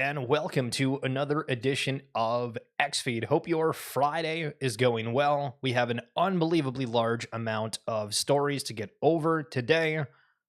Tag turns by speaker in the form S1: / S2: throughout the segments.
S1: and welcome to another edition of XFeed. Hope your Friday is going well. We have an unbelievably large amount of stories to get over today.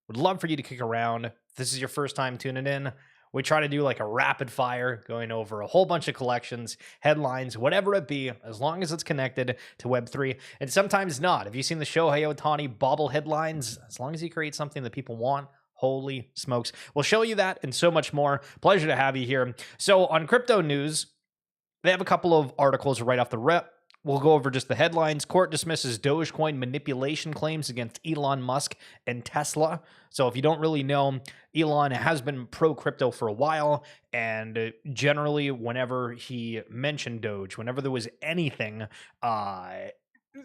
S1: Would love for you to kick around. If this is your first time tuning in, we try to do like a rapid fire, going over a whole bunch of collections, headlines, whatever it be, as long as it's connected to Web3, and sometimes not. Have you seen the Shohei Ohtani Bobblehead lines? As long as you create something that people want, holy smokes. We'll show you that and so much more. Pleasure to have you here. So on crypto news, they have a couple of articles right off the rip. We'll go over just the headlines. Court dismisses Dogecoin manipulation claims against Elon Musk and Tesla. So if you don't really know, Elon has been pro-crypto for a while, and generally whenever he mentioned Doge, whenever there was anything,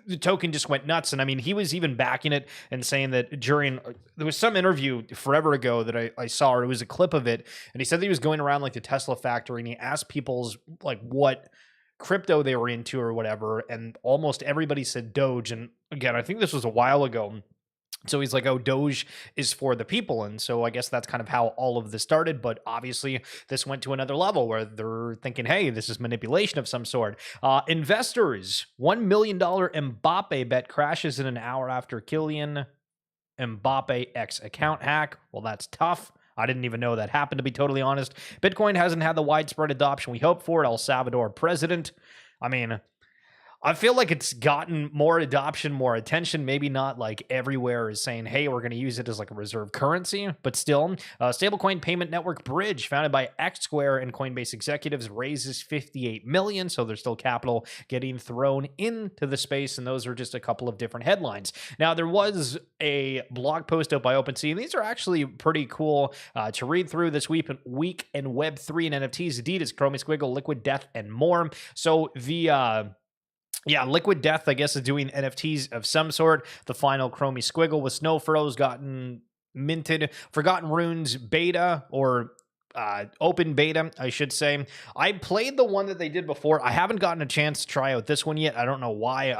S1: the token just went nuts. And I mean, he was even backing it and saying that during, there was some interview forever ago that I saw, or it was a clip of it, and he said that he was going around like the Tesla factory and he asked people's like what crypto they were into or whatever, and almost everybody said Doge. And again, I think this was a while ago. So he's like, oh, Doge is for the people. And so I guess that's kind of how all of this started. But obviously, this went to another level where they're thinking, hey, this is manipulation of some sort. Investors, $1 million Mbappe bet crashes in an hour after Kylian Mbappe X account hack. Well, that's tough. I didn't even know that happened, to be totally honest. Bitcoin hasn't had the widespread adoption we hoped for. El Salvador president. I mean, I feel like it's gotten more adoption, more attention. Maybe not like everywhere is saying, hey, we're going to use it as like a reserve currency, but still. Stablecoin payment network Bridge, founded by X Square and Coinbase executives, raises $58 million. So there's still capital getting thrown into the space. And those are just a couple of different headlines. Now, there was a blog post out by Opensea, and these are actually pretty cool to read through this week in Web3 and NFTs, Adidas, Chromie Squiggle, Liquid Death, and more. So yeah, Liquid Death, I guess, is doing NFTs of some sort. The final Chromie Squiggle with Snow Furrows gotten minted. Forgotten Runes beta, or open beta, I should say. I played the one that they did before. I haven't gotten a chance to try out this one yet. I don't know why.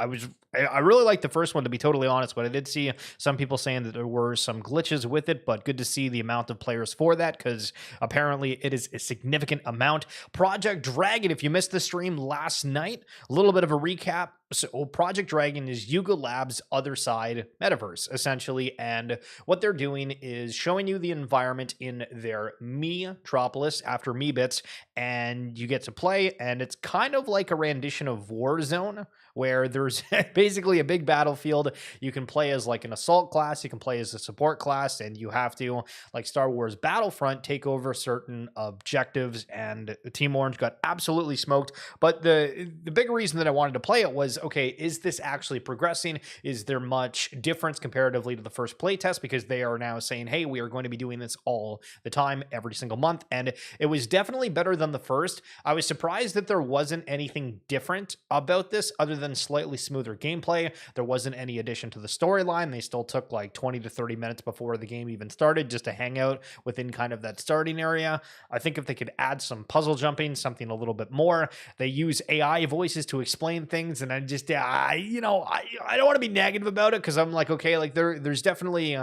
S1: I really liked the first one, to be totally honest, but I did see some people saying that there were some glitches with it, but good to see the amount of players for that, because apparently it is a significant amount. Project Dragon, if you missed the stream last night, a little bit of a recap. So Project Dragon is Yuga Labs' other side metaverse, essentially, and what they're doing is showing you the environment in their Metropolis after Meebits, and you get to play, and it's kind of like a rendition of Warzone, where there's basically a big battlefield. You can play as like an assault class, you can play as a support class, and you have to, like Star Wars Battlefront, take over certain objectives, and Team Orange got absolutely smoked. But the big reason that I wanted to play it was, okay, is this actually progressing? Is there much difference comparatively to the first playtest? Because they are now saying, hey, we are going to be doing this all the time, every single month, and it was definitely better than the first. I was surprised that there wasn't anything different about this other than slightly smoother gameplay. There wasn't any addition to the storyline. They still took like 20 to 30 minutes before the game even started just to hang out within kind of that starting area. I think if they could add some puzzle jumping, something a little bit more. They use AI voices to explain things, and I just, I don't want to be negative about it, because I'm like, okay, like there's definitely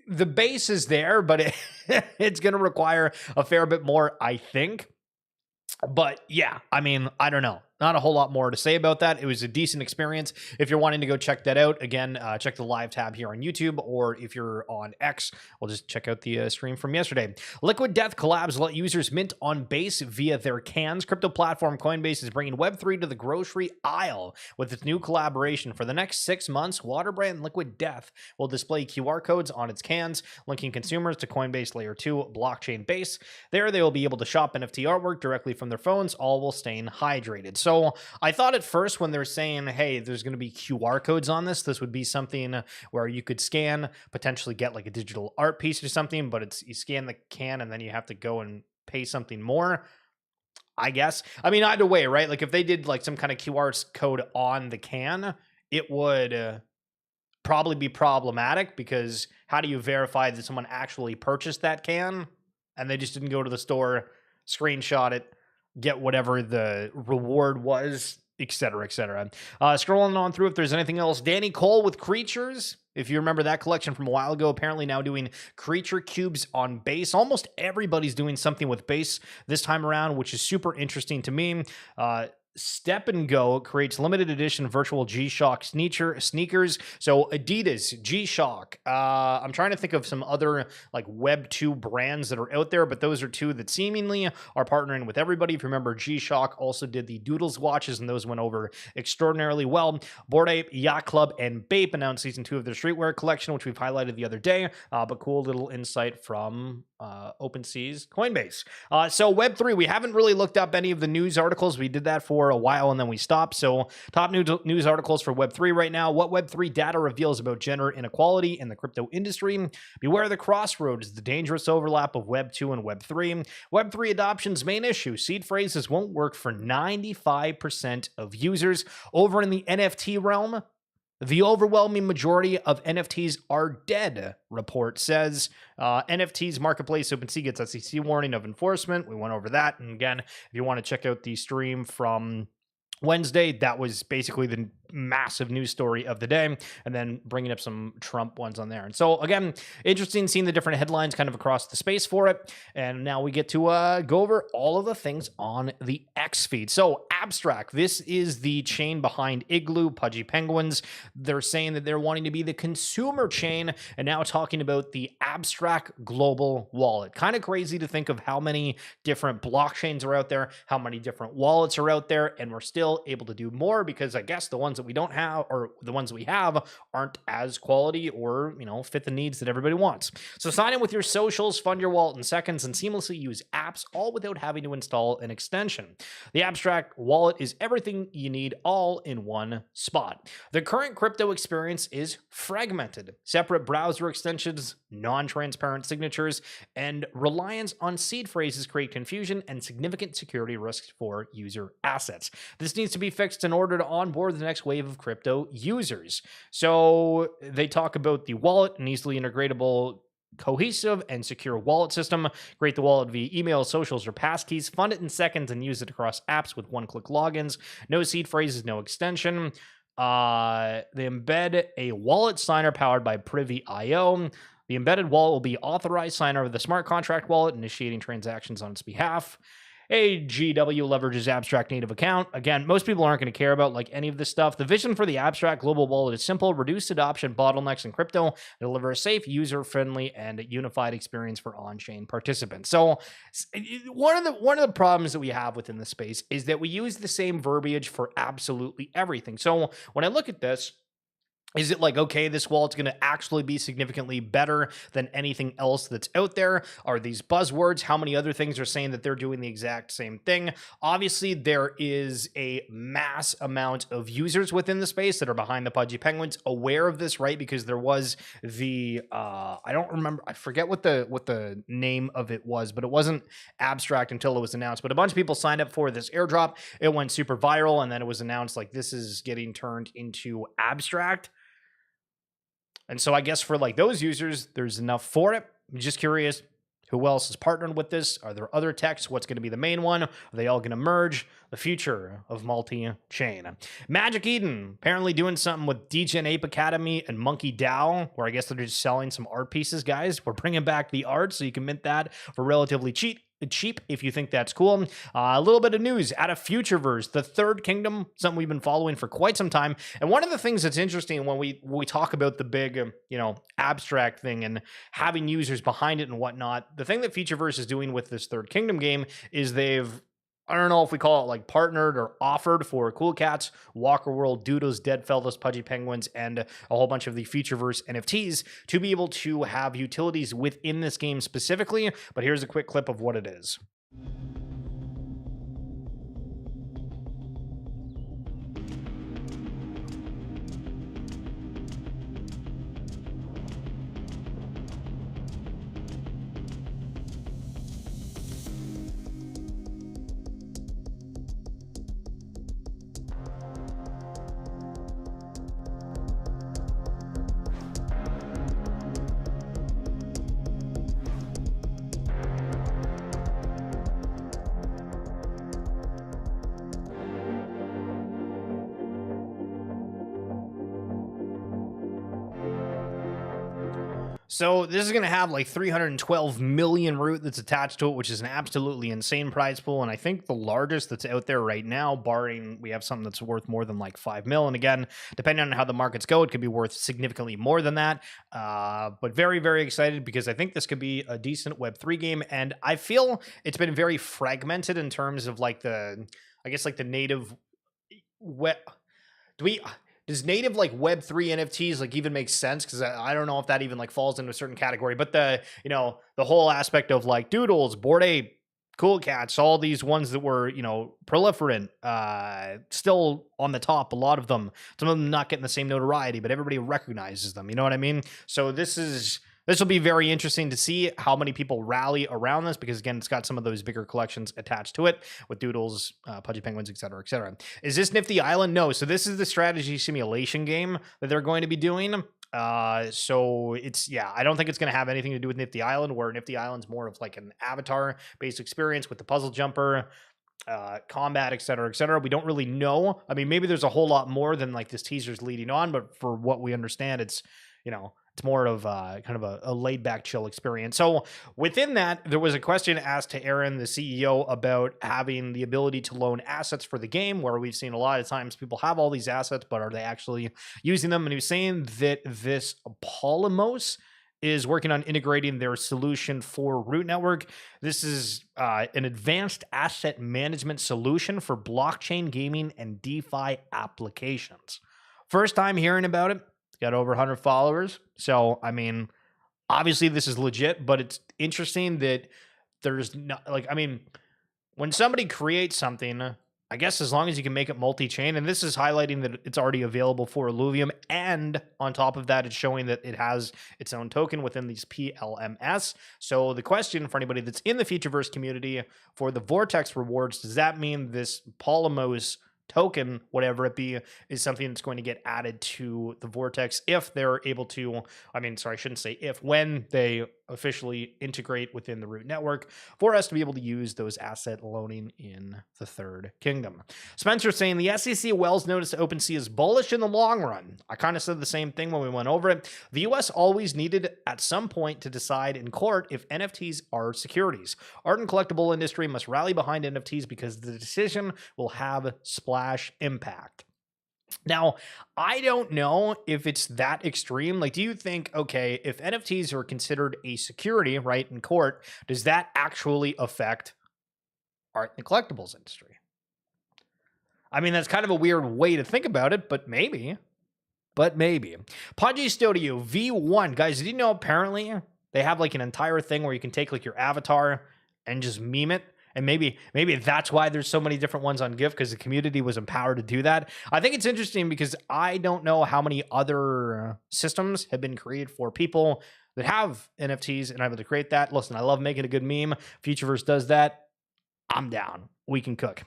S1: the base is there, but it's going to require a fair bit more, I think. But yeah, I mean, I don't know. Not a whole lot more to say about that. It was a decent experience. If you're wanting to go check that out, again, check the live tab here on YouTube, or if you're on X, we'll just check out the stream from yesterday. Liquid Death collabs let users mint on Base via their cans. Crypto platform Coinbase is bringing Web3 to the grocery aisle with its new collaboration. For the next 6 months, water brand Liquid Death will display QR codes on its cans, linking consumers to Coinbase Layer 2 blockchain Base. There, they will be able to shop NFT artwork directly from their phones, all while staying hydrated. So I thought at first, when they're saying, hey, there's going to be QR codes on this would be something where you could scan, potentially get like a digital art piece or something, but it's you scan the can and then you have to go and pay something more, I guess. I mean, either way, right? Like if they did like some kind of QR code on the can, it would probably be problematic, because how do you verify that someone actually purchased that can and they just didn't go to the store, screenshot it, get whatever the reward was, etc., etc. Scrolling on through if there's anything else. Danny Cole with Creatures. If you remember that collection from a while ago, apparently now doing creature cubes on base. Almost everybody's doing something with base this time around, which is super interesting to me. Step and Go creates limited edition virtual G-Shock sneakers. So Adidas, G-Shock. I'm trying to think of some other like Web 2 brands that are out there, but those are two that seemingly are partnering with everybody. If you remember, G-Shock also did the Doodles watches, and those went over extraordinarily well. Bored Ape, Yacht Club, and Bape announced season 2 of their streetwear collection, which we've highlighted the other day. But cool little insight from Opensea's Coinbase. So Web3, we haven't really looked up any of the news articles. We did that for a while and then we stopped. So top news articles for Web3 right now. What Web3 data reveals about gender inequality in the crypto industry. Beware the crossroads, the dangerous overlap of Web2 and Web3. Web3 adoption's main issue. Seed phrases won't work for 95% of users. Over in the NFT realm, the overwhelming majority of NFTs are dead, report says. NFTs marketplace Opensea gets SEC warning of enforcement. We went over that. And again, if you want to check out the stream from Wednesday, that was basically the massive news story of the day, and then bringing up some Trump ones on there. And so again, interesting seeing the different headlines kind of across the space for it. And now we get to go over all of the things on the X feed. So Abstract, this is the chain behind Igloo, Pudgy Penguins. They're saying that they're wanting to be the consumer chain, and now talking about the Abstract global wallet. Kind of crazy to think of how many different blockchains are out there, how many different wallets are out there, and we're still able to do more because I guess the ones that we don't have, or the ones that we have, aren't as quality or, fit the needs that everybody wants. So sign in with your socials, fund your wallet in seconds, and seamlessly use apps, all without having to install an extension. The Abstract wallet is everything you need, all in one spot. The current crypto experience is fragmented. Separate browser extensions, non-transparent signatures, and reliance on seed phrases create confusion and significant security risks for user assets. This needs to be fixed in order to onboard the next wave of crypto users. So they talk about the wallet, an easily integratable, cohesive, and secure wallet system. Create the wallet via email, socials, or passkeys. Fund it in seconds and use it across apps with one-click logins. No seed phrases, no extension. They embed a wallet signer powered by Privy.io. The embedded wallet will be authorized signer of the smart contract wallet, initiating transactions on its behalf. AGW leverages Abstract native account. Again, most people aren't going to care about any of this stuff. The vision for the Abstract global wallet is simple: reduce adoption bottlenecks in crypto, and deliver a safe, user-friendly, and unified experience for on-chain participants. So one of the problems that we have within the space is that we use the same verbiage for absolutely everything. So when I look at this, is it okay, this wallet's going to actually be significantly better than anything else that's out there? Are these buzzwords? How many other things are saying that they're doing the exact same thing? Obviously, there is a mass amount of users within the space that are behind the Pudgy Penguins, aware of this, right? Because there was the, I don't remember, I forget what the name of it was, but it wasn't Abstract until it was announced. But a bunch of people signed up for this airdrop. It went super viral, and then it was announced this is getting turned into Abstract. And so I guess for those users, there's enough for it. I'm just curious, who else is partnering with this? Are there other techs? What's going to be the main one? Are they all going to merge? The future of multi-chain. Magic Eden, apparently doing something with Degen Ape Academy and Monkey DAO, where I guess they're just selling some art pieces, guys. We're bringing back the art, so you can mint that for relatively cheap if you think that's cool. A little bit of news out of Futureverse, the Third Kingdom, something we've been following for quite some time. And one of the things that's interesting when we talk about the big, Abstract thing and having users behind it and whatnot, the thing that Futureverse is doing with this Third Kingdom game is they've, I don't know if we call it partnered or offered for Cool Cats, Walker World, Doodles, Deadfellas, Pudgy Penguins, and a whole bunch of the Futureverse NFTs to be able to have utilities within this game specifically. But here's a quick clip of what it is. So this is going to have like 312 million root that's attached to it, which is an absolutely insane prize pool. And I think the largest that's out there right now, barring we have something that's worth more than like 5 mil. And again, depending on how the markets go, it could be worth significantly more than that. But very, very excited because I think this could be a decent Web3 game. And I feel it's been very fragmented in terms of like the, I guess like the native web. Does native like Web3 NFTs like even make sense? Because I don't know if that even like falls into a certain category. But the the whole aspect of like Doodles, Bored Ape, Cool Cats, all these ones that were proliferant, still on the top. A lot of them, some of them not getting the same notoriety, but everybody recognizes them. You know what I mean? So this will be very interesting to see how many people rally around this because, again, it's got some of those bigger collections attached to it with Doodles, Pudgy Penguins, et cetera, et cetera. Is this Nifty Island? No. So this is the strategy simulation game that they're going to be doing. So it's, I don't think it's going to have anything to do with Nifty Island, where Nifty Island's more of like an avatar-based experience with the puzzle jumper, combat, et cetera, et cetera. We don't really know. I mean, maybe there's a whole lot more than like this teaser's leading on, but for what we understand, it's, it's more of kind of a laid back, chill experience. So within that, there was a question asked to Aaron, the CEO, about having the ability to loan assets for the game, where we've seen a lot of times people have all these assets, but are they actually using them? And he was saying that this Polymos is working on integrating their solution for Root Network. This is an advanced asset management solution for blockchain gaming and DeFi applications. First time hearing about it. Got over 100 followers. So, I mean, obviously this is legit, but it's interesting that there's not, like, I mean, when somebody creates something, I guess as long as you can make it multi-chain, and this is highlighting that it's already available for Illuvium, and on top of that, it's showing that it has its own token within these PLMS. So the question for anybody that's in the Futureverse community for the Vortex rewards, does that mean this Polymos token, whatever it be, is something that's going to get added to the Vortex if they're able to, I shouldn't say if, when they officially integrate within the Root Network for us to be able to use those asset loaning in the Third Kingdom. Spencer saying the SEC Wells notice Opensea is bullish in the long run. I kind of said the same thing when we went over it. The US always needed at some point to decide in court if NFTs are securities. Art and collectible industry must rally behind NFTs because the decision will have splash impact. Now, I don't know if it's that extreme. Like, do you think, okay, if NFTs are considered a security, right, in court, does that actually affect art and collectibles industry? I mean, that's kind of a weird way to think about it, but maybe. Pudgy Studio V1. Guys, did you know apparently they have like an entire thing where you can take like your avatar and just meme it? And maybe that's why there's so many different ones on GIF, because the community was empowered to do that. I think it's interesting because I don't know how many other systems have been created for people that have NFTs and are able to create that. Listen, I love making a good meme. Futureverse does that. I'm down. We can cook.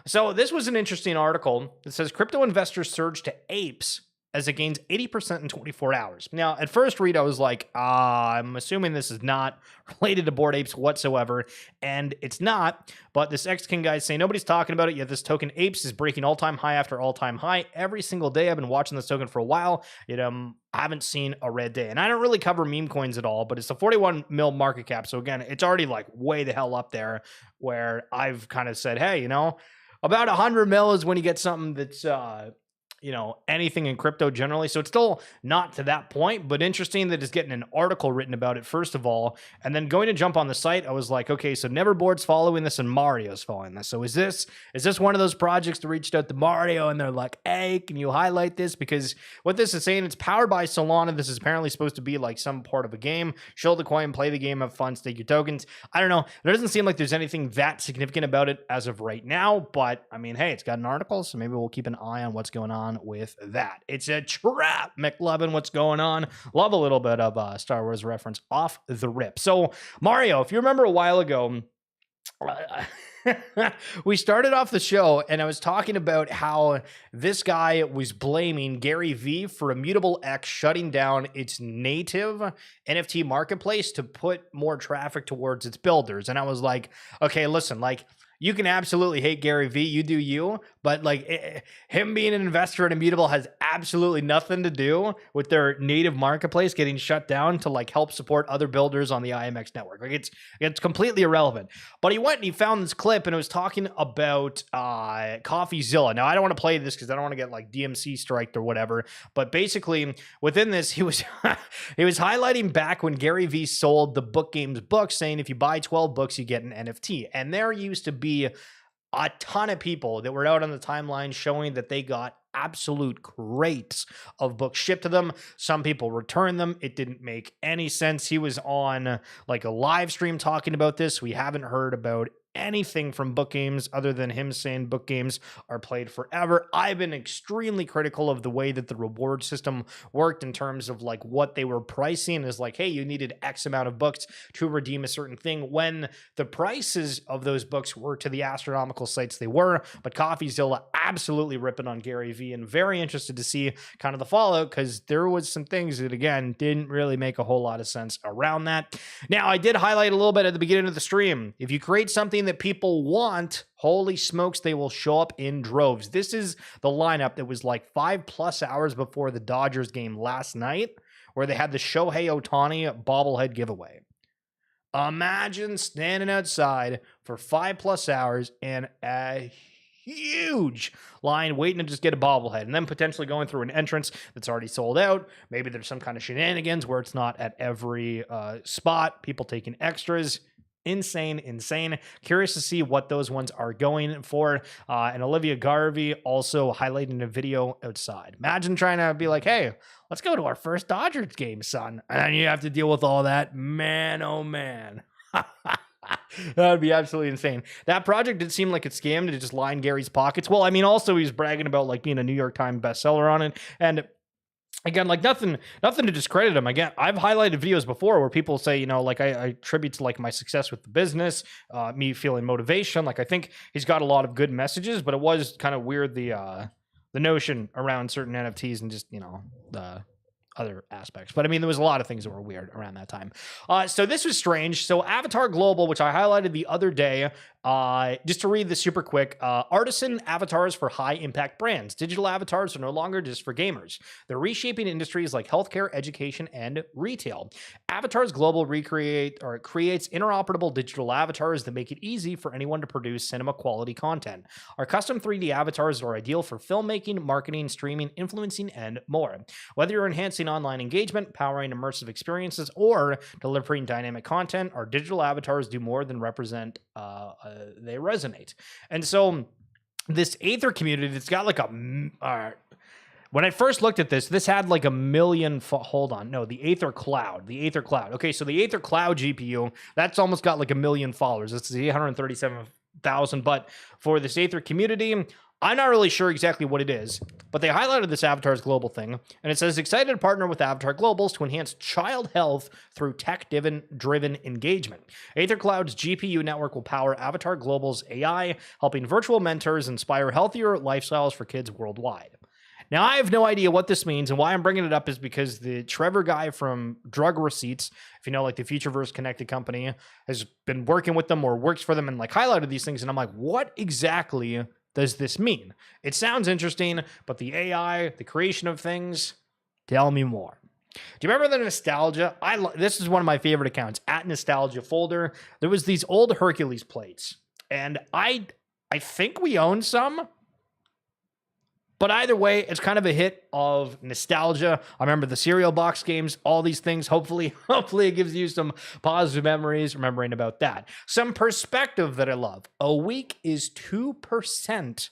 S1: So this was an interesting article that says crypto investors surge to apes as it gains 80% in 24 hours. Now, at first read, I was like, I'm assuming this is not related to Bored Apes whatsoever, and it's not, but this X-King guy is saying nobody's talking about it, yet this token Apes is breaking all-time high after all-time high every single day. I've been watching this token for a while, yet I haven't seen a red day. And I don't really cover meme coins at all, but it's a 41 mil market cap, so again, it's already like way the hell up there, where I've kind of said, hey, about 100 mil is when you get something that's anything in crypto generally. So it's still not to that point, but interesting that it's getting an article written about it, first of all. And then going to jump on the site, I was like, okay, so Neverboard's following this and Mario's following this. So is this one of those projects that reached out to Mario and they're like, hey, can you highlight this? Because what this is saying, it's powered by Solana. This is apparently supposed to be like some part of a game. Show the coin, play the game, have fun, stake your tokens. I don't know. It doesn't seem like there's anything that significant about it as of right now, but I mean, hey, it's got an article, so maybe we'll keep an eye on what's going on with that. It's a trap, McLovin. What's going on? Love a little bit of Star Wars reference off the rip. So Mario, if you remember a while ago, we started off the show and I was talking about how this guy was blaming Gary V for Immutable X shutting down its native NFT marketplace to put more traffic towards its builders. And I was like, okay, listen, like, You can absolutely hate Gary Vee. You do you. But like him being an investor in Immutable has absolutely nothing to do with their native marketplace getting shut down to like help support other builders on the IMX network. Like it's completely irrelevant. But he went and he found this clip and it was talking about Coffeezilla. Now I don't want to play this because I don't want to get like DMC striked or whatever. But basically within this, he was he was highlighting back when Gary Vee sold the Book Games book, saying if you buy 12 books, you get an NFT. And there used to be a ton of people that were out on the timeline showing that they got absolute crates of books shipped to them. Some people returned them. It didn't make any sense. He was on like a live stream talking about this. We haven't heard about anything from Book Games other than him saying Book Games are played forever. I've been extremely critical of the way that the reward system worked in terms of like what they were pricing is like, hey, you needed X amount of books to redeem a certain thing when the prices of those books were to the astronomical sites they were. But Coffeezilla absolutely ripping on Gary Vee, and very interested to see kind of the fallout because there was some things that again didn't really make a whole lot of sense around that. Now I did highlight a little bit at the beginning of the stream. If you create something that people want, holy smokes, they will show up in droves. This is the lineup that was like 5+ hours before the Dodgers game last night, where they had the Shohei Ohtani bobblehead giveaway. Imagine standing outside for 5+ hours and a huge line waiting to just get a bobblehead and then potentially going through an entrance that's already sold out. Maybe there's some kind of shenanigans where it's not at every spot, people taking extras. Insane. Curious to see what those ones are going for. And Olivia Garvey also highlighting a video outside. Imagine trying to be like, hey, let's go to our first Dodgers game, son. And then you have to deal with all that. Man, oh man. That would be absolutely insane. That project did seem like it scammed to just line Gary's pockets. Well, I mean, also he's bragging about like being a New York Times bestseller on it. And again, like nothing to discredit him. Again, I've highlighted videos before where people say, you know, like I attribute to like my success with the business, me feeling motivation. Like I think he's got a lot of good messages, but it was kind of weird the notion around certain NFTs and just, you know, the other aspects. But I mean, there was a lot of things that were weird around that time. So this was strange. So Avatar Global, which I highlighted the other day, just to read this super quick, artisan avatars for high impact brands. Digital avatars are no longer just for gamers. They're reshaping industries like healthcare, education, and retail. Avatars Global creates interoperable digital avatars that make it easy for anyone to produce cinema quality content. Our custom 3D avatars are ideal for filmmaking, marketing, streaming, influencing, and more. Whether you're enhancing online engagement, powering immersive experiences, or delivering dynamic content, our digital avatars do more than represent they resonate. And so this Aether community, it's got like a when I first looked at this had like 1 million the Aether Cloud. Okay, so the Aether Cloud GPU, that's almost got like 1 million followers. It's 837,000, but for this Aether community, I'm not really sure exactly what it is, but they highlighted this Avatars Global thing, and it says, excited to partner with Avatar Globals to enhance child health through tech-driven engagement. Aether Cloud's GPU network will power Avatar Global's AI, helping virtual mentors inspire healthier lifestyles for kids worldwide. Now, I have no idea what this means, and why I'm bringing it up is because the Trevor guy from Drug Receipts, if you know, like the Futureverse connected company, has been working with them or works for them and like highlighted these things, and I'm like, what exactly does this mean? It sounds interesting, but the AI, the creation of things, tell me more. Do you remember the Nostalgia? This is one of my favorite accounts, at Nostalgia Folder. There was these old Hercules plates, and I think we own some. But either way, it's kind of a hit of nostalgia. I remember the cereal box games, all these things. Hopefully it gives you some positive memories remembering about that. Some perspective that I love. A week is 2%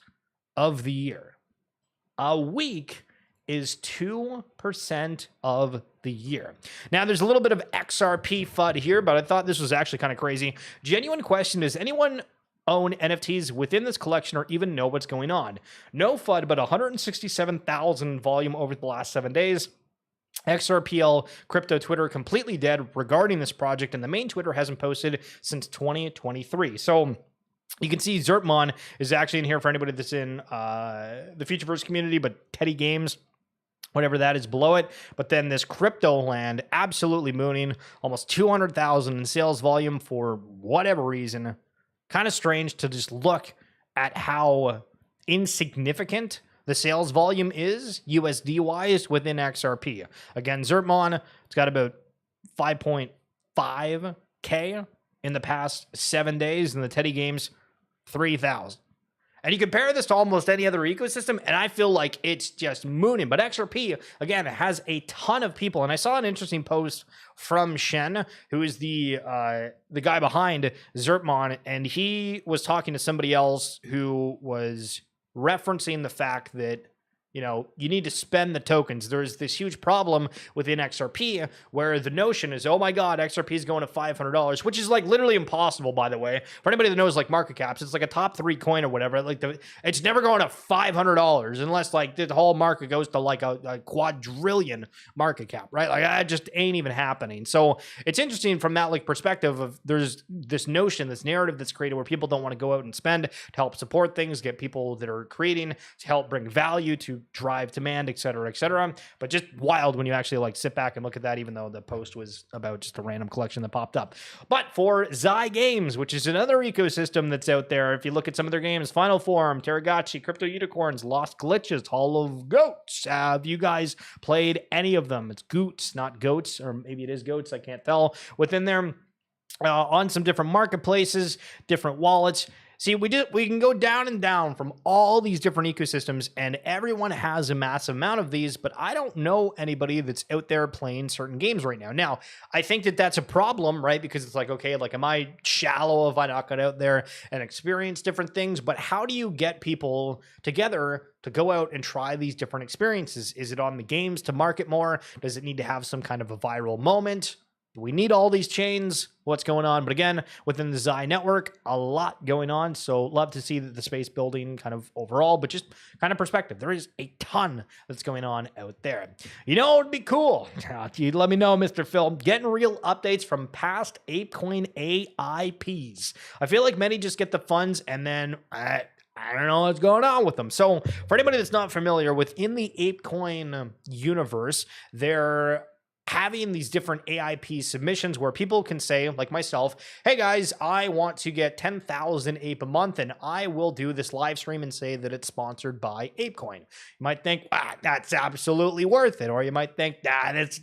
S1: of the year. A week is 2% of the year. Now, there's a little bit of XRP FUD here, but I thought this was actually kind of crazy. Genuine question, does anyone own NFTs within this collection or even know what's going on? No FUD, but 167,000 volume over the last 7 days. XRPL crypto Twitter completely dead regarding this project, and the main Twitter hasn't posted since 2023. So you can see Zertmon is actually in here for anybody that's in the Futureverse community, but Teddy Games, whatever that is, below it. But then this crypto land absolutely mooning, almost 200,000 in sales volume for whatever reason. kind of strange to just look at how insignificant the sales volume is USD wise within XRP. Again, Zertmon, it's got about 5.5K in the past 7 days, and the Teddy Games 3,000. And you compare this to almost any other ecosystem, and I feel like it's just mooning. But XRP, again, has a ton of people. And I saw an interesting post from Shen, who is the guy behind Zertmon, and he was talking to somebody else who was referencing the fact that, you know, you need to spend the tokens. There's this huge problem within XRP where the notion is, oh my God, XRP is going to $500, which is like literally impossible, by the way. For anybody that knows like market caps, it's like a top 3 coin or whatever. Like it's never going to $500 unless like the whole market goes to like a quadrillion market cap, right? Like that just ain't even happening. So it's interesting from that like perspective of there's this notion, this narrative that's created where people don't want to go out and spend to help support things, get people that are creating to help bring value to drive demand, et cetera, et cetera. But just wild when you actually like sit back and look at that, even though the post was about just a random collection that popped up. But for XAI Games, which is another ecosystem that's out there, if you look at some of their games, Final Form, Terragotchi, Crypto Unicorns, Lost Glitches, Hall of Goats. Have you guys played any of them? It's Goots, not Goats, or maybe it is Goats, I can't tell. Within there, on some different marketplaces, different wallets. See, we can go down and down from all these different ecosystems, and everyone has a massive amount of these, but I don't know anybody that's out there playing certain games right now. Now, I think that that's a problem, right? Because it's like, okay, like, am I shallow if I not got out there and experience different things? But how do you get people together to go out and try these different experiences? Is it on the games to market more? Does it need to have some kind of a viral moment? We need all these chains. What's going on? But again, within the XAI network, a lot going on. So love to see that the space building kind of overall, but just kind of perspective. There is a ton that's going on out there. You know, it'd be cool. You'd let me know, Mr. Phil. Getting real updates from past Apecoin AIPs. I feel like many just get the funds and then I don't know what's going on with them. So for anybody that's not familiar, within the Apecoin universe, they're having these different AIP submissions where people can say, like myself, hey guys, I want to get 10,000 ape a month, and I will do this live stream and say that it's sponsored by Apecoin. You might think, that's absolutely worth it. Or you might think, that's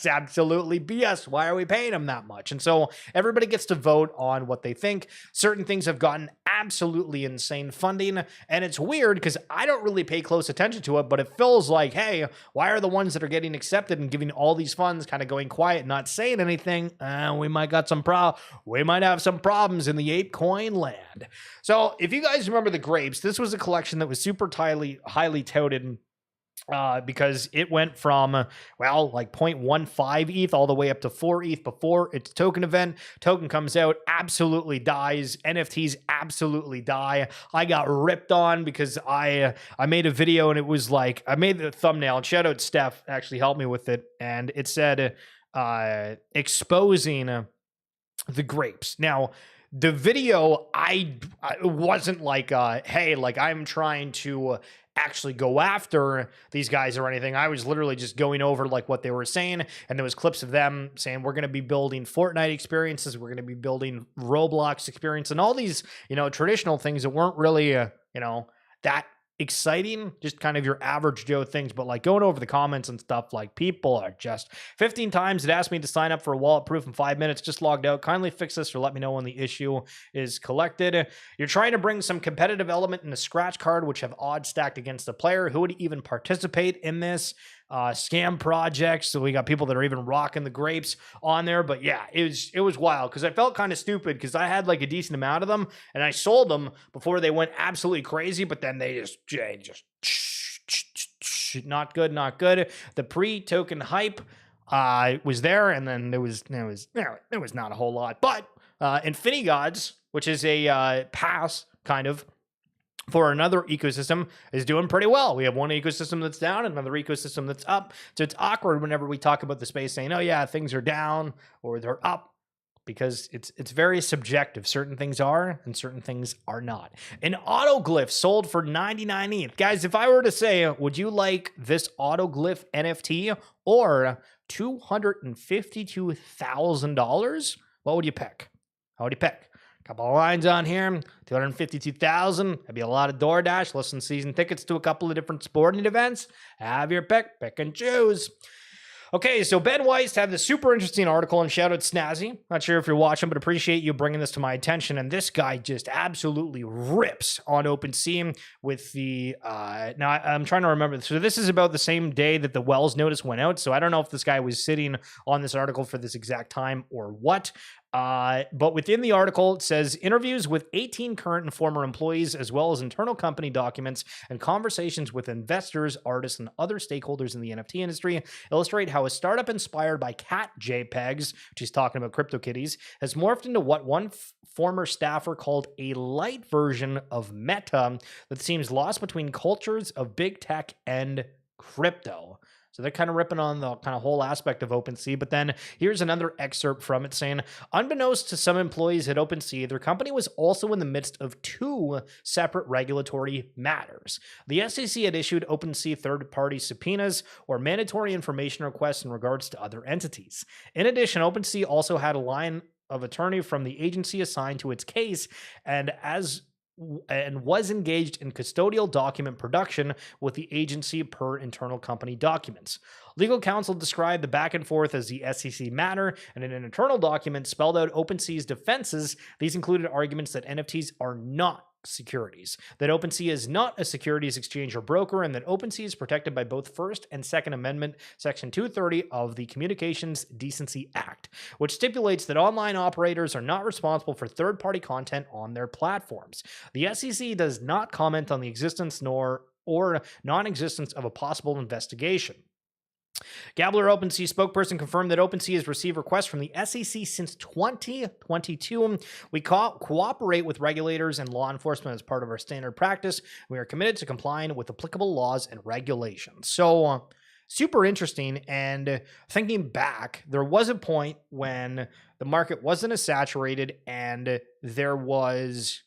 S1: absolutely BS. Why are we paying them that much? And so everybody gets to vote on what they think. Certain things have gotten absolutely insane funding, and it's weird because I don't really pay close attention to it, but it feels like, hey, why are the ones that are getting accepted and giving all these funds kind of going quiet, not saying anything? We might have some problems in the Apecoin land. So if you guys remember the grapes, this was a collection that was super highly touted because it went from, well, like 0.15 ETH all the way up to 4 ETH before its token event. Token comes out, absolutely dies. NFTs absolutely die. I got ripped on because I made a video and it was like, I made the thumbnail, and shout out Steph actually helped me with it. And it said, exposing the grapes. Now, the video, I wasn't like, hey, like I'm trying to actually go after these guys or anything. I was literally just going over like what they were saying, and there was clips of them saying we're going to be building Fortnite experiences, we're going to be building Roblox experience, and all these, you know, traditional things that weren't really, you know, that exciting, just kind of your average Joe things. But like going over the comments and stuff, like people are just 15 times it asked me to sign up for a wallet proof in 5 minutes, just logged out, kindly fix this or let me know when the issue is collected. You're trying to bring some competitive element in the scratch card, which have odds stacked against the player. Who would even participate in this? Scam projects. So we got people that are even rocking the grapes on there. But yeah, it was wild because I felt kind of stupid because I had like a decent amount of them and I sold them before they went absolutely crazy, but then they just not good. The pre-token hype was there, and then there was not a whole lot. But Infinity Gods, which is a pass kind of for another ecosystem, is doing pretty well. We have one ecosystem that's down, another ecosystem that's up. So it's awkward whenever we talk about the space saying, oh yeah, things are down or they're up, because it's very subjective. Certain things are and certain things are not. An Autoglyph sold for 99 ETH. Guys, if I were to say, would you like this Autoglyph NFT or $252,000? What would you pick? How would you pick? Couple of lines on here, 252,000. That'd be a lot of DoorDash. Listen, season tickets to a couple of different sporting events. Have your pick and choose. Okay, so Ben Weiss had this super interesting article, and shout out Snazzy. Not sure if you're watching, but appreciate you bringing this to my attention. And this guy just absolutely rips on Opensea with the, now I'm trying to remember. So this is about the same day that the Wells notice went out. So I don't know if this guy was sitting on this article for this exact time or what. But within the article, it says interviews with 18 current and former employees, as well as internal company documents and conversations with investors, artists, and other stakeholders in the NFT industry illustrate how a startup inspired by cat JPEGs, which he's talking about CryptoKitties, has morphed into what one former staffer called a light version of meta that seems lost between cultures of big tech and crypto. So they're kind of ripping on the kind of whole aspect of Opensea. But then here's another excerpt from it saying, unbeknownst to some employees at Opensea, their company was also in the midst of two separate regulatory matters. The SEC had issued Opensea third-party subpoenas or mandatory information requests in regards to other entities. In addition, Opensea also had a line of attorney from the agency assigned to its case, and was engaged in custodial document production with the agency per internal company documents. Legal counsel described the back and forth as the SEC matter, and in an internal document spelled out Opensea's defenses. These included arguments that NFTs are not securities, that Opensea is not a securities exchange or broker, and that Opensea is protected by both First and Second Amendment, Section 230 of the Communications Decency Act, which stipulates that online operators are not responsible for third-party content on their platforms. The SEC does not comment on the existence or non-existence of a possible investigation. Gabler Opensea spokesperson confirmed that Opensea has received requests from the SEC since 2022. We cooperate with regulators and law enforcement as part of our standard practice. We are committed to complying with applicable laws and regulations. So, super interesting. And thinking back, there was a point when the market wasn't as saturated and there was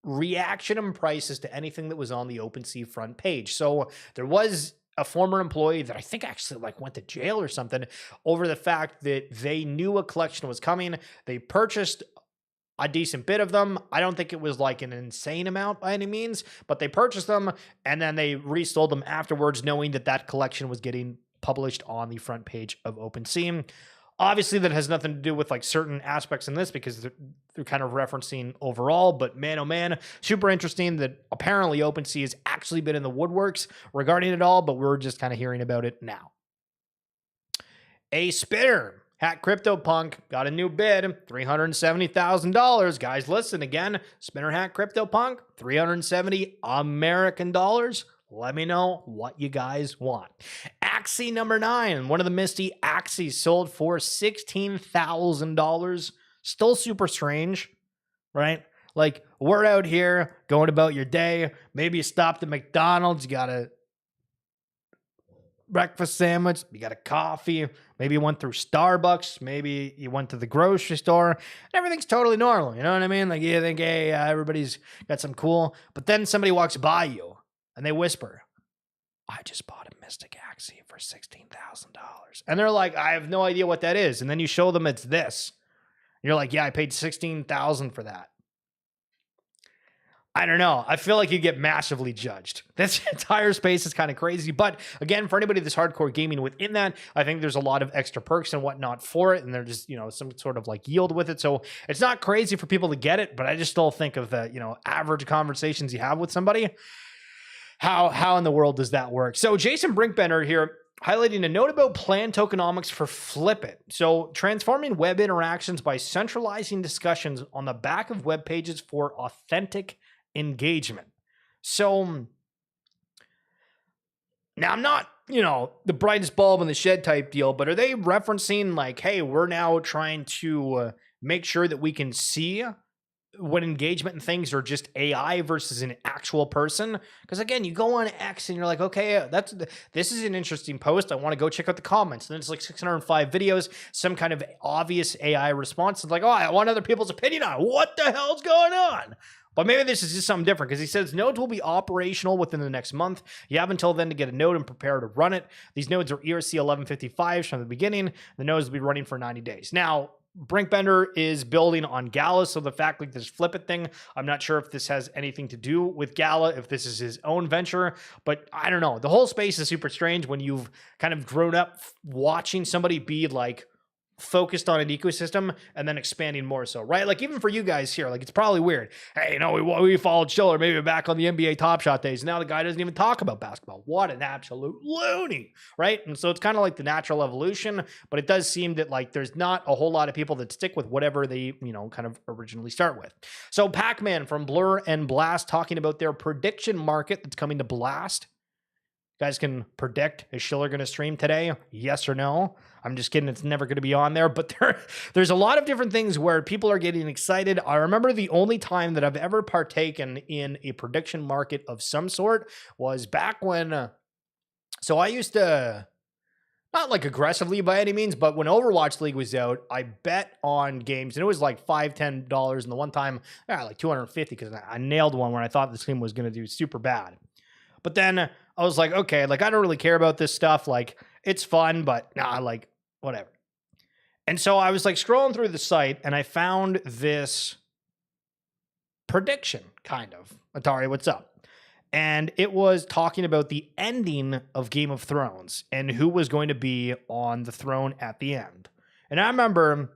S1: reaction and prices to anything that was on the Opensea front page. So there was a former employee that I think actually went to jail or something over the fact that they knew a collection was coming. They purchased a decent bit of them. I don't think it was like an insane amount by any means, but they purchased them and then they resold them afterwards, knowing that that collection was getting published on the front page of Opensea. Obviously, that has nothing to do with certain aspects in this because they're kind of referencing overall. But man, oh man, super interesting that apparently Opensea has actually been in the woodworks regarding it all, but we're just kind of hearing about it now. A spinner, Hat CryptoPunk, got a new bid, $370,000. Guys, listen again. Spinner Hat CryptoPunk, $370 American dollars. Let me know what you guys want. Axie number 9, one of the Misty Axies sold for $16,000. Still super strange, right? We're out here going about your day. Maybe you stopped at McDonald's. You got a breakfast sandwich. You got a coffee. Maybe you went through Starbucks. Maybe you went to the grocery store. And everything's totally normal. You know what I mean? You think, hey, everybody's got some cool. But then somebody walks by you. And they whisper, I just bought a Mystic Axie for $16,000. And they're like, I have no idea what that is. And then you show them it's this. And you're like, yeah, I paid $16,000 for that. I don't know. I feel like you get massively judged. This entire space is kind of crazy. But again, for anybody that's hardcore gaming within that, I think there's a lot of extra perks and whatnot for it. And there's just, some sort of yield with it. So it's not crazy for people to get it. But I just still think of the, average conversations you have with somebody. How in the world does that work? So Jason Brinkbender here highlighting a note about planned tokenomics for Flipit. So transforming web interactions by centralizing discussions on the back of web pages for authentic engagement. So now I'm not, the brightest bulb in the shed type deal, but are they referencing hey, we're now trying to make sure that we can see what engagement and things are just AI versus an actual person? Because again, you go on X and you're like, okay, this is an interesting post. I want to go check out the comments. And then it's 605 videos, some kind of obvious AI response. It's oh, I want other people's opinion on it. What the hell's going on? But maybe this is just something different because he says nodes will be operational within the next month. You have until then to get a node and prepare to run it. These nodes are ERC 1155s from the beginning. The nodes will be running for 90 days. Now, Brinkbender is building on Gala, so the fact like this Flipit thing, I'm not sure if this has anything to do with Gala, if this is his own venture, but I don't know. The whole space is super strange when you've kind of grown up watching somebody be like focused on an ecosystem and then expanding more so, right? Like even for you guys here, like it's probably weird. Hey, you know, we followed Schiller maybe back on the NBA Top Shot days. Now the guy doesn't even talk about basketball. What an absolute loony, right? And so it's kind of like the natural evolution, but it does seem that like there's not a whole lot of people that stick with whatever they, you know, kind of originally start with. So Pac-Man from Blur and Blast talking about their prediction market that's coming to Blast. You guys can predict, is Schiller going to stream today? Yes or no? I'm just kidding. It's never going to be on there. But there's a lot of different things where people are getting excited. I remember the only time that I've ever partaken in a prediction market of some sort was back when... So I used to... Not like aggressively by any means, but when Overwatch League was out, I bet on games, and it was like $5, $10. And the one time, like $250 because I nailed one where I thought this team was going to do super bad. But then I was like, okay, like I don't really care about this stuff. Like it's fun, but nah, like whatever. And so I was like scrolling through the site and I found this prediction kind of. Atari, what's up? And it was talking about the ending of Game of Thrones and who was going to be on the throne at the end. And I remember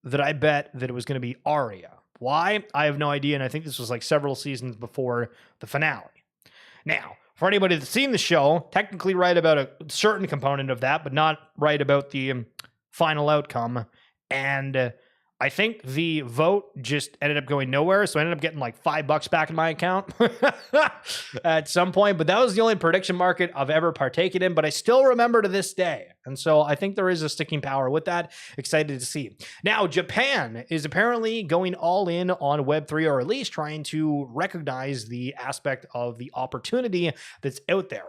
S1: that I bet that it was going to be Arya. Why? I have no idea. And I think this was like several seasons before the finale. Now, for anybody that's seen the show, technically right about a certain component of that, but not right about the final outcome. And I think the vote just ended up going nowhere, so I ended up getting like $5 back in my account at some point. But that was the only prediction market I've ever partaken in, but I still remember to this day. And so I think there is a sticking power with that. Excited to see. Now, Japan is apparently going all in on Web3, or at least trying to recognize the aspect of the opportunity that's out there.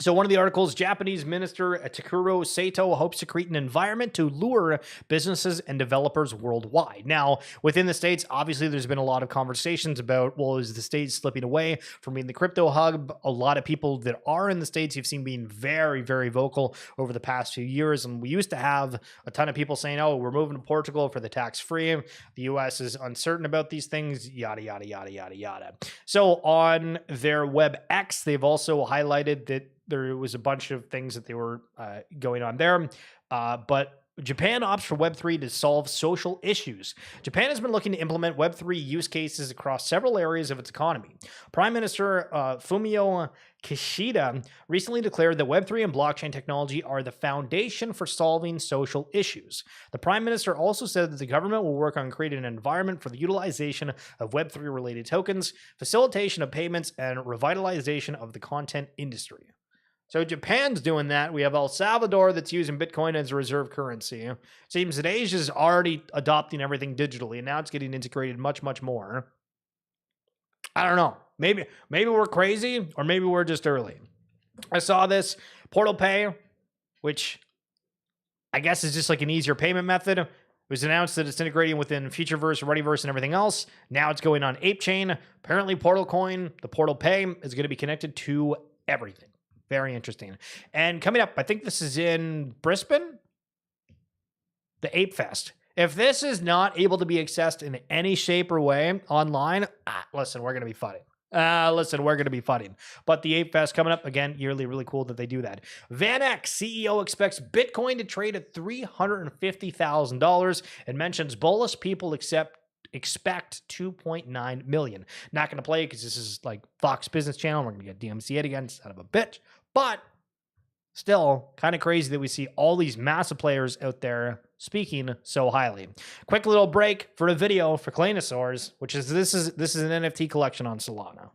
S1: So one of the articles, Japanese Minister Takuro Sato hopes to create an environment to lure businesses and developers worldwide. Now, within the States, obviously, there's been a lot of conversations about, well, is the States slipping away from being the crypto hub? A lot of people that are in the States you've seen being very, very vocal over the past few years. And we used to have a ton of people saying, oh, we're moving to Portugal for the tax-free. The U.S. is uncertain about these things, yada, yada, yada, yada, yada. So on their WebX, they've also highlighted that there was a bunch of things that they were going on there. But Japan opts for Web3 to solve social issues. Japan has been looking to implement Web3 use cases across several areas of its economy. Prime Minister Fumio Kishida recently declared that Web3 and blockchain technology are the foundation for solving social issues. The Prime Minister also said that the government will work on creating an environment for the utilization of Web3 related tokens, facilitation of payments, and revitalization of the content industry. So Japan's doing that. We have El Salvador that's using Bitcoin as a reserve currency. It seems that Asia's already adopting everything digitally, and now it's getting integrated much, much more. I don't know. Maybe we're crazy, or maybe we're just early. I saw this PortalPay, which I guess is just like an easier payment method. It was announced that it's integrating within Futureverse, Readyverse, and everything else. Now it's going on ApeChain. Apparently PortalCoin, the PortalPay, is going to be connected to everything. Very interesting. And coming up, I think this is in Brisbane, the Ape Fest. If this is not able to be accessed in any shape or way online, listen, we're going to be fighting. We're going to be fighting. But the Ape Fest coming up, again, yearly, really cool that they do that. VanEck CEO expects Bitcoin to trade at $350,000 and mentions bullish people expect 2.9 million. Not going to play because this is like Fox Business Channel. We're going to get DMCA again, son of a bitch. But still kind of crazy that we see all these massive players out there speaking so highly. Quick little break for a video for Claynosaurz, which is this is an NFT collection on Solana.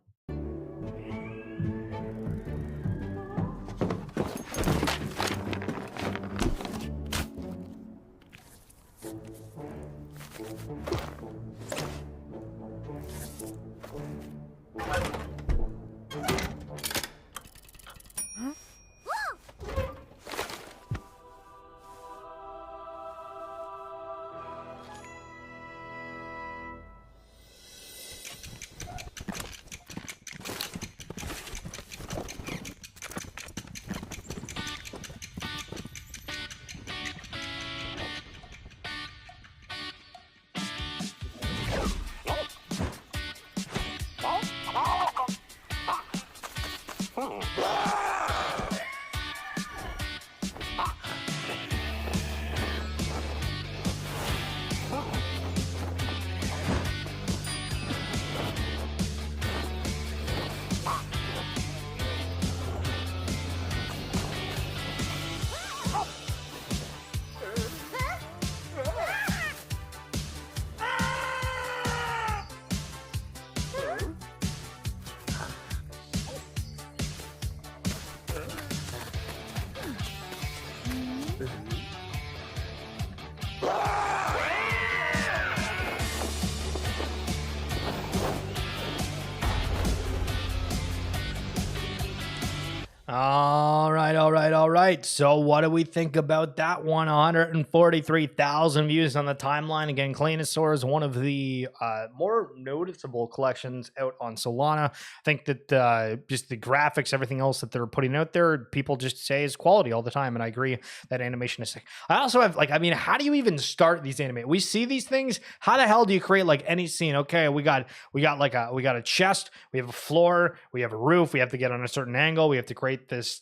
S1: All right. So what do we think about that one? 143,000 views on the timeline. Again, Claynosaurz, one of the more noticeable collections out on Solana. I think that just the graphics, everything else that they're putting out there, people just say is quality all the time. And I agree that animation is sick. I also have how do you even start these animations? We see these things. How the hell do you create like any scene? Okay, we got a chest, we have a floor, we have a roof, we have to get on a certain angle, we have to create this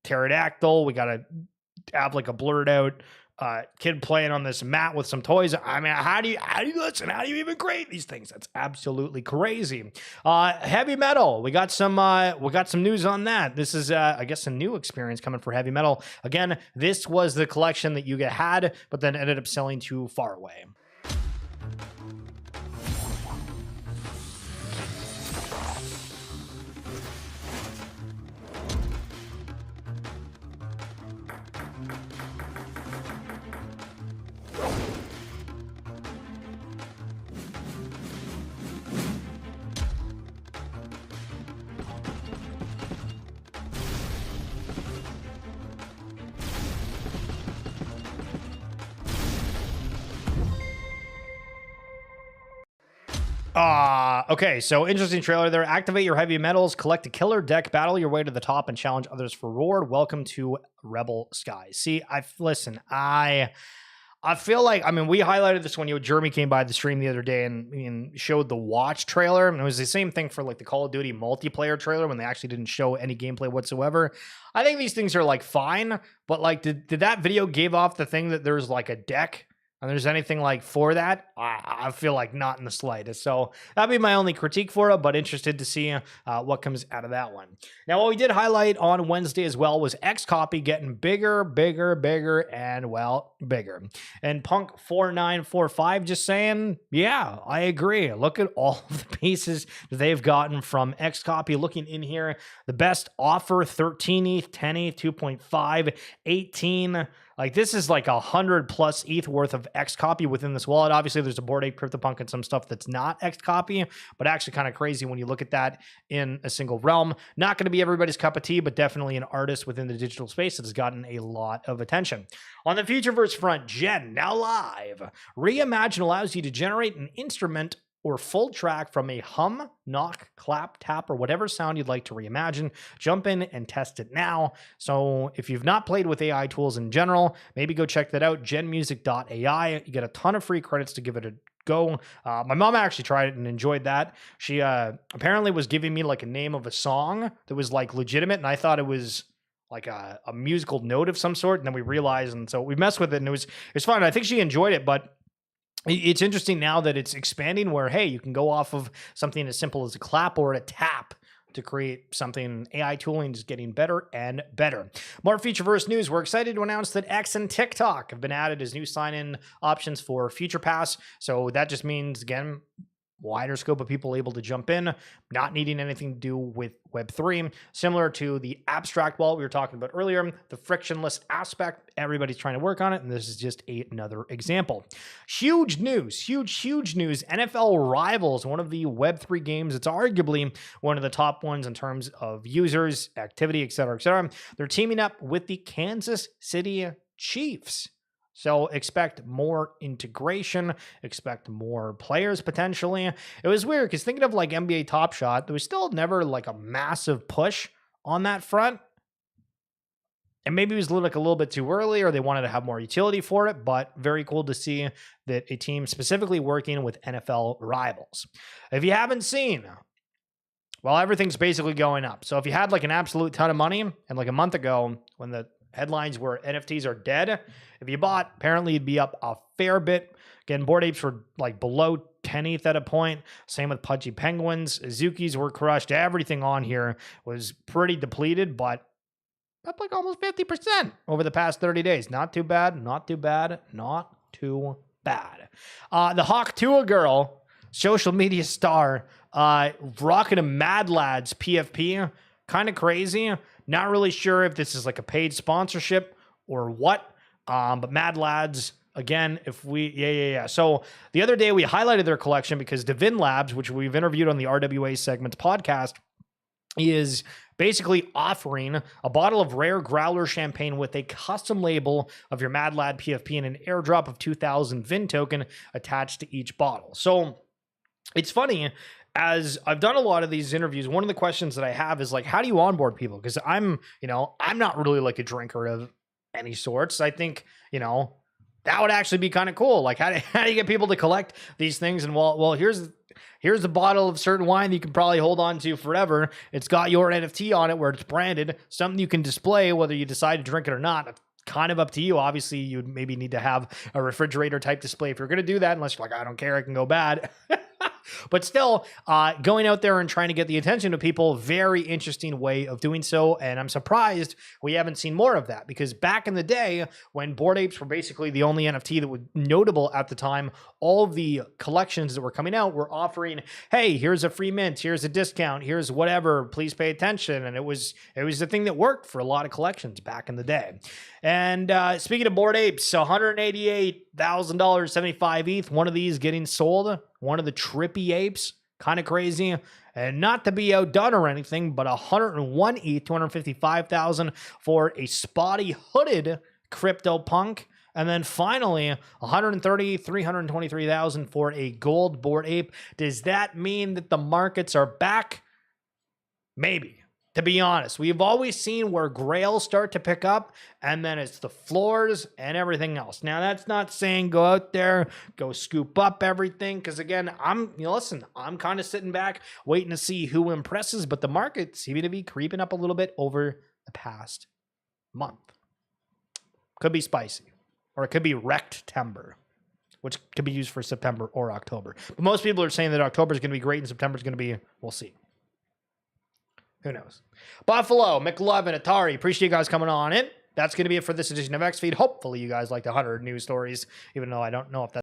S1: pterodactyl, we got to have like a blurred out kid playing on this mat with some toys. I mean, how do you even create these things? That's absolutely crazy. Heavy metal, we got some news on that. This is I guess a new experience coming for heavy metal. Again, this was the collection that you had, but then ended up selling too far away. Okay, so interesting trailer there. Activate your heavy metals, collect a killer deck, battle your way to the top, and challenge others for reward. Welcome to Rebel Skies. See, I feel like, we highlighted this when Jeremy came by the stream the other day and showed the Watch trailer. And it was the same thing for like the Call of Duty multiplayer trailer when they actually didn't show any gameplay whatsoever. I think these things are like fine, but like, did that video give off the thing that there's like a deck? And there's anything like for that, I feel like not in the slightest. So that'd be my only critique for it, but interested to see what comes out of that one. Now, what we did highlight on Wednesday as well was XCOPY getting bigger, and well, bigger. And Punk4945 just saying, yeah, I agree. Look at all of the pieces that they've gotten from XCOPY. Looking in here, the best offer, 13 ETH, 10 ETH, 2.5, 18. Like, this is like 100+ ETH worth of XCOPY within this wallet. Obviously, there's a Bored Ape, CryptoPunk, and some stuff that's not XCOPY, but actually kind of crazy when you look at that in a single realm. Not going to be everybody's cup of tea, but definitely an artist within the digital space that has gotten a lot of attention. On the Futureverse front, Gen, now live. Reimagine allows you to generate an instrument or full track from a hum, knock, clap, tap, or whatever sound you'd like to reimagine. Jump in and test it now. So if you've not played with AI tools in general, maybe go check that out, genmusic.ai. You get a ton of free credits to give it a go. My mom actually tried it and enjoyed that. She apparently was giving me like a name of a song that was like legitimate, and I thought it was like a musical note of some sort, and then we realized, and so we messed with it, and it was fun. I think she enjoyed it, but it's interesting now that it's expanding where, hey, you can go off of something as simple as a clap or a tap to create something. AI tooling is getting better and better. More Futureverse news. We're excited to announce that X and TikTok have been added as new sign-in options for FuturePass. So that just means, again, wider scope of people able to jump in, not needing anything to do with Web3, similar to the abstract wallet we were talking about earlier, the frictionless aspect. Everybody's trying to work on it, and this is just another example. Huge news, huge news. NFL Rivals, one of the Web3 games. It's arguably one of the top ones in terms of users, activity, et cetera, et cetera. They're teaming up with the Kansas City Chiefs. So expect more integration, expect more players potentially. It was weird because thinking of like NBA Top Shot, there was still never like a massive push on that front. And maybe it was a little bit too early, or they wanted to have more utility for it, but very cool to see that a team specifically working with NFL Rivals. If you haven't seen, Well, everything's basically going up. So if you had like an absolute ton of money, and like a month ago when the headlines were NFTs are dead, if you bought, apparently you'd be up a fair bit. Again, Bored Apes were like below 10 ETH at a point. Same with Pudgy Penguins. Azukis were crushed. Everything on here was pretty depleted, but up like almost 50% over the past 30 days. Not too bad. Not too bad. Not too bad. The Hawk Tua girl, social media star, rocking a Mad Lads PFP. Kind of crazy. Not really sure if this is like a paid sponsorship or what. But Mad Lads, again, if we, yeah. So the other day we highlighted their collection because Dvin Labs, which we've interviewed on the RWA Segments podcast, is basically offering a bottle of rare growler champagne with a custom label of your Mad Lad PFP and an airdrop of 2,000 Vin token attached to each bottle. So it's funny, as I've done a lot of these interviews, one of the questions that I have is like, how do you onboard people? Because I'm not really like a drinker of any sorts. I think, that would actually be kind of cool. Like, how do you get people to collect these things? And well, here's a bottle of certain wine that you can probably hold on to forever. It's got your NFT on it where it's branded, something you can display whether you decide to drink it or not. It's kind of up to you. Obviously, you'd maybe need to have a refrigerator type display if you're going to do that, unless you're like, I don't care, it can go bad. But still, going out there and trying to get the attention of people, very interesting way of doing so. And I'm surprised we haven't seen more of that, because back in the day when Bored Apes were basically the only NFT that was notable at the time, all of the collections that were coming out were offering, hey, here's a free mint, here's a discount, here's whatever, please pay attention. And it was the thing that worked for a lot of collections back in the day. And speaking of Bored Apes, $188,000, 75 ETH, one of these getting sold. One of the trippy apes, kind of crazy. And not to be outdone or anything, but 101 ETH, 255,000 for a spotty hooded crypto punk. And then finally, 323,000 for a gold Bored Ape. Does that mean that the markets are back? Maybe. To be honest, we've always seen where grails start to pick up, and then it's the floors and everything else. Now, that's not saying go out there, go scoop up everything, because again, I'm kind of sitting back, waiting to see who impresses, but the market seems to be creeping up a little bit over the past month. Could be spicy, or it could be Rectember, which could be used for September or October. But most people are saying that October is going to be great and September is going to be, we'll see. Who knows? Buffalo, McLovin, Atari, appreciate you guys coming on in. That's going to be it for this edition of XFeed. Hopefully you guys liked 100 news stories, even though I don't know if that's